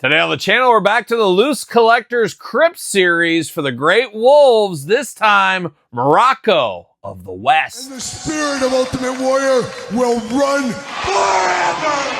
Today on the channel, we're back to the Loose Collectors Crypt series for the Great Wolves, this time Muraco of the West. And the spirit of Ultimate Warrior will run forever!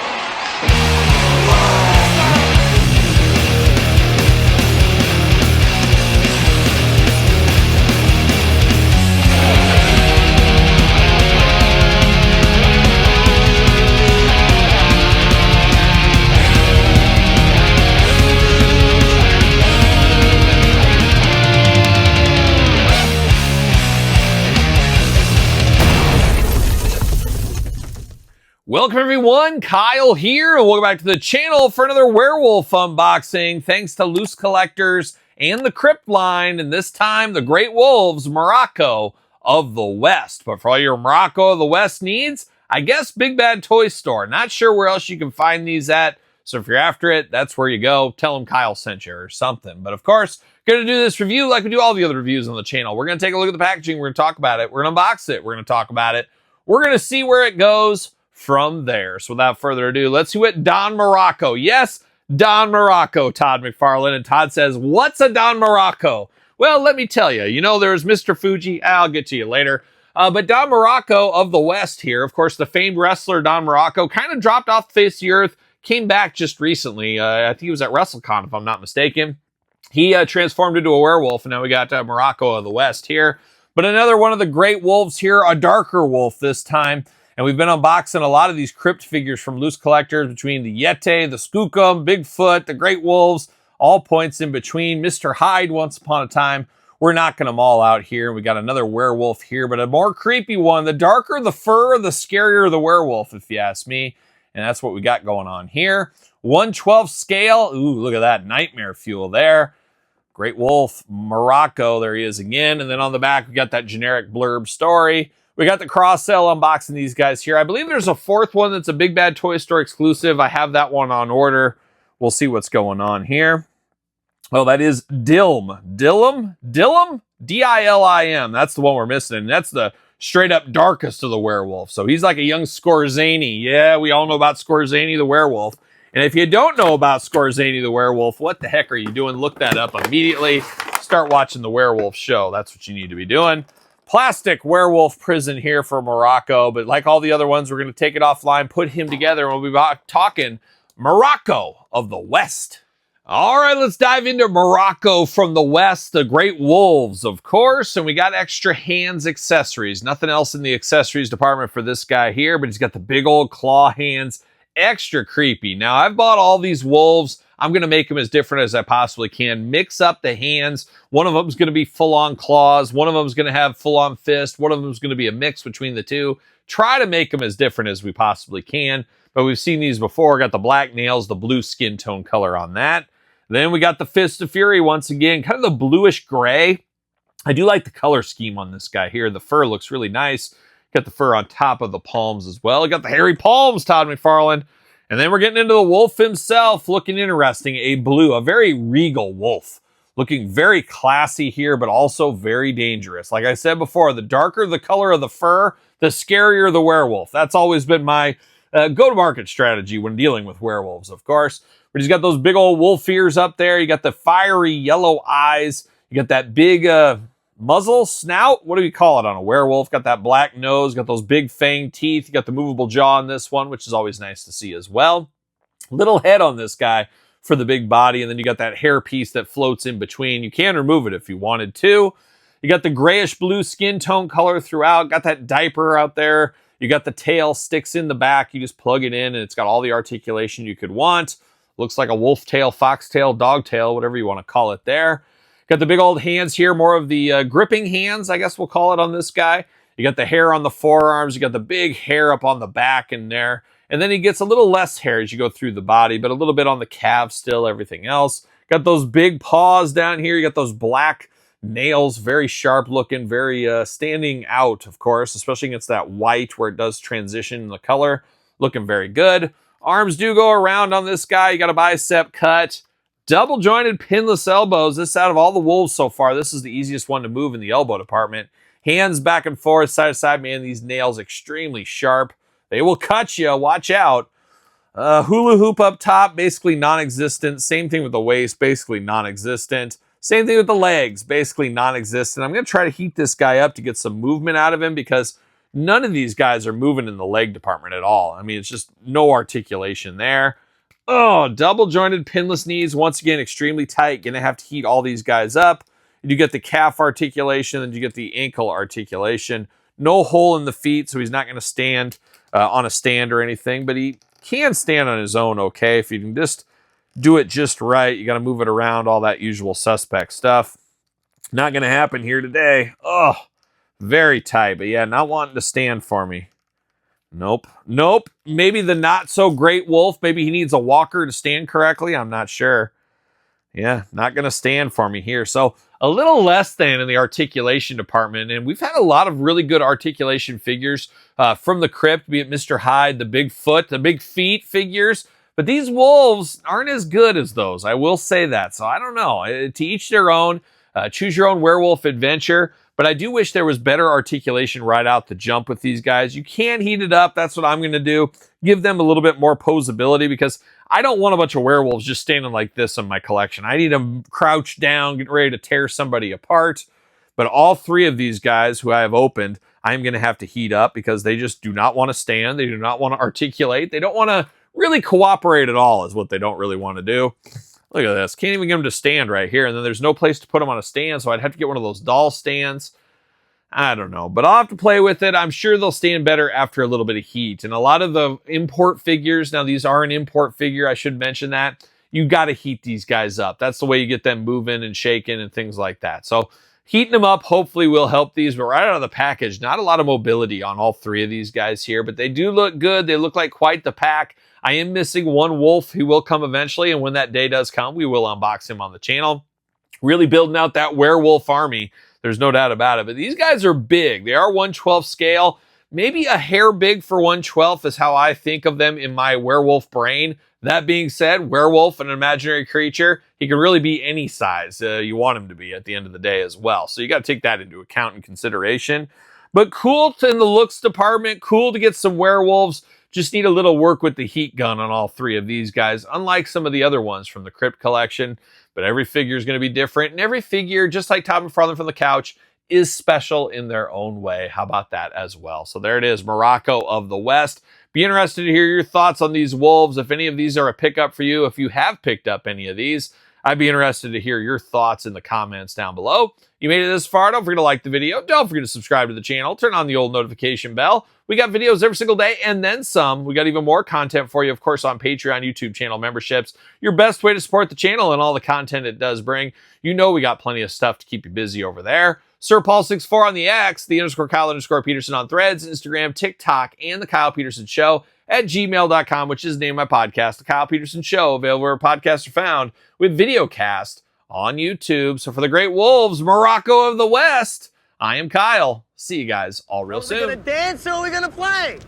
Welcome everyone, Kyle here, and welcome back to the channel for another werewolf unboxing, thanks to Loose Collectors and the Crypt line, and this time the Great Wolves, Muraco of the West. But for all your Muraco of the West needs, I guess Big Bad Toy Store. Not sure where else you can find these at, so if you're after it, that's where you go. Tell them Kyle sent you or something. But of course, going to do this review like we do all the other reviews on the channel. We're going to take a look at the packaging, we're going to talk about it, we're going to unbox it, we're going to talk about it, we're going to see where it goes from there. So without further ado, let's see what Don Muraco. Yes, Don Muraco, Todd McFarlane. And Todd says, what's a Don Muraco? Well, let me tell you. You know, there's Mr. Fuji. I'll get to you later. But Don Muraco of the West here, of course, the famed wrestler Don Muraco kind of dropped off the face of the earth, came back just recently. I think he was at WrestleCon, if I'm not mistaken. He transformed into a werewolf, and now we got Muraco of the West here. But another one of the great wolves here, a darker wolf this time. And we've been unboxing a lot of these crypt figures from Loose Collectors, between the Yeti, the Skookum, Bigfoot, the Great Wolves, all points in between. Mr. Hyde, once upon a time. We're knocking them all out here. We got another werewolf here, but a more creepy one. The darker the fur, the scarier the werewolf, if you ask me. And that's what we got going on here. 1/12 scale. Ooh, look at that. Nightmare fuel there. Great Wolf, Muraco, there he is again. And then on the back, we got that generic blurb story. We got the cross-sell unboxing these guys here. I believe there's a fourth one that's a Big Bad Toy Store exclusive. I have that one on order. We'll see what's going on here. Oh, that is Dilm. Dilm? D-I-L-I-M. That's the one we're missing. And that's the straight-up darkest of the werewolves. So he's like a young Skorzani. Yeah, we all know about Skorzani the werewolf. And if you don't know about Skorzani the werewolf, what the heck are you doing? Look that up immediately. Start watching the werewolf show. That's what you need to be doing. Plastic werewolf prison here for Muraco, but like all the other ones, we're going to take it offline, put him together, and we'll be talking Muraco of the West. All right, let's dive into Muraco from the West, the Great Wolves, of course, and we got extra hands accessories. Nothing else in the accessories department for this guy here, but he's got the big old claw hands, extra creepy. Now, I've bought all these wolves. I'm going to make them as different as I possibly can. Mix up the hands. One of them is going to be full-on claws. One of them is going to have full-on fist. One of them is going to be a mix between the two. Try to make them as different as we possibly can. But we've seen these before. Got the black nails, the blue skin tone color on that. Then we got the Fist of Fury once again. Kind of the bluish gray. I do like the color scheme on this guy here. The fur looks really nice. Got the fur on top of the palms as well. Got the hairy palms, Todd McFarlane. And then we're getting into the wolf himself, looking interesting. A blue, a very regal wolf. Looking very classy here, but also very dangerous. Like I said before, the darker the color of the fur, the scarier the werewolf. That's always been my go-to-market strategy when dealing with werewolves, of course. But he's got those big old wolf ears up there. You got the fiery yellow eyes. You got that big muzzle, snout. What do we call it on a werewolf? Got that black nose. Got those big fang teeth. You got the movable jaw on this one, which is always nice to see as well. Little head on this guy for the big body. And then you got that hair piece that floats in between. You can remove it if you wanted to. You got the grayish blue skin tone color throughout. Got that diaper out there. You got the tail sticks in the back. You just plug it in and it's got all the articulation you could want. Looks like a wolf tail, fox tail, dog tail, whatever you want to call it there. Got the big old hands here, more of the gripping hands, I guess we'll call it on this guy. You got the hair on the forearms. You got the big hair up on the back in there. And then he gets a little less hair as you go through the body, but a little bit on the calves still, everything else. Got those big paws down here. You got those black nails, very sharp looking, very standing out, of course, especially against that white where it does transition in the color. Looking very good. Arms do go around on this guy. You got a bicep cut. Double jointed pinless elbows. This out of all the wolves so far, this is the easiest one to move in the elbow department. Hands back and forth, side to side. Man, these nails extremely sharp. They will cut you. Watch out. Hula hoop up top, basically non-existent. Same thing with the waist, basically non-existent. Same thing with the legs, basically non-existent. I'm going to try to heat this guy up to get some movement out of him because none of these guys are moving in the leg department at all. I mean, it's just no articulation there. Oh, double jointed pinless knees, once again, extremely tight. Going to have to heat all these guys up. You get the calf articulation, and you get the ankle articulation. No hole in the feet, so he's not going to stand on a stand or anything, but he can stand on his own okay if you can just do it just right. You got to move it around, all that usual suspect stuff. Not going to happen here today. Oh, very tight, but yeah, not wanting to stand for me. Nope. Maybe the not so great wolf. Maybe he needs a walker to stand correctly. I'm not sure. Yeah, not going to stand for me here. So a little less than in the articulation department. And we've had a lot of really good articulation figures from the crypt, be it Mr. Hyde, the big foot, the big feet figures. But these wolves aren't as good as those. I will say that. So I don't know. To each their own. Choose your own werewolf adventure. But I do wish there was better articulation right out the jump with these guys. You can heat it up. That's what I'm going to do. Give them a little bit more poseability because I don't want a bunch of werewolves just standing like this in my collection. I need them crouched down, getting ready to tear somebody apart. But all three of these guys who I have opened, I'm going to have to heat up because they just do not want to stand. They do not want to articulate. They don't want to really cooperate at all is what they don't really want to do. Look at this. Can't even get them to stand right here. And then there's no place to put them on a stand, so I'd have to get one of those doll stands. I don't know, but I'll have to play with it. I'm sure they'll stand better after a little bit of heat. And a lot of the import figures, now these are an import figure, I should mention that. You got to heat these guys up. That's the way you get them moving and shaking and things like that. So heating them up hopefully will help these, but right out of the package, not a lot of mobility on all three of these guys here, but they do look good. They look like quite the pack. I am missing one wolf who will come eventually, and when that day does come, we will unbox him on the channel. Really building out that werewolf army. There's no doubt about it. But these guys are big. They are 1/12 scale. Maybe a hair big for 1/12 is how I think of them in my werewolf brain. That being said, werewolf, an imaginary creature, he can really be any size you want him to be at the end of the day as well. So you got to take that into account and consideration. But cool in the looks department. Cool to get some werewolves. Just need a little work with the heat gun on all three of these guys, unlike some of the other ones from the Crypt collection. But every figure is going to be different, and every figure, just like Top and Farther from the Couch, is special in their own way. How about that as well? So there it is, Muraco of the West. Be interested to hear your thoughts on these wolves. If any of these are a pickup for you, if you have picked up any of these, I'd be interested to hear your thoughts in the comments down below. You made it this far, don't forget to like the video. Don't forget to subscribe to the channel. Turn on the old notification bell. We got videos every single day and then some. We got even more content for you, of course, on Patreon, YouTube channel memberships. Your best way to support the channel and all the content it does bring. You know we got plenty of stuff to keep you busy over there. Sir Paul64 on the X, _Kyle_Peterson on Threads, Instagram, TikTok, and The Kyle Peterson Show at gmail.com, which is the name of my podcast, The Kyle Peterson Show, available where podcasts are found, with videocast on YouTube. So for the Great Wolves, Muraco of the West, I am Kyle. See you guys all real soon. Are we gonna dance or are we gonna play?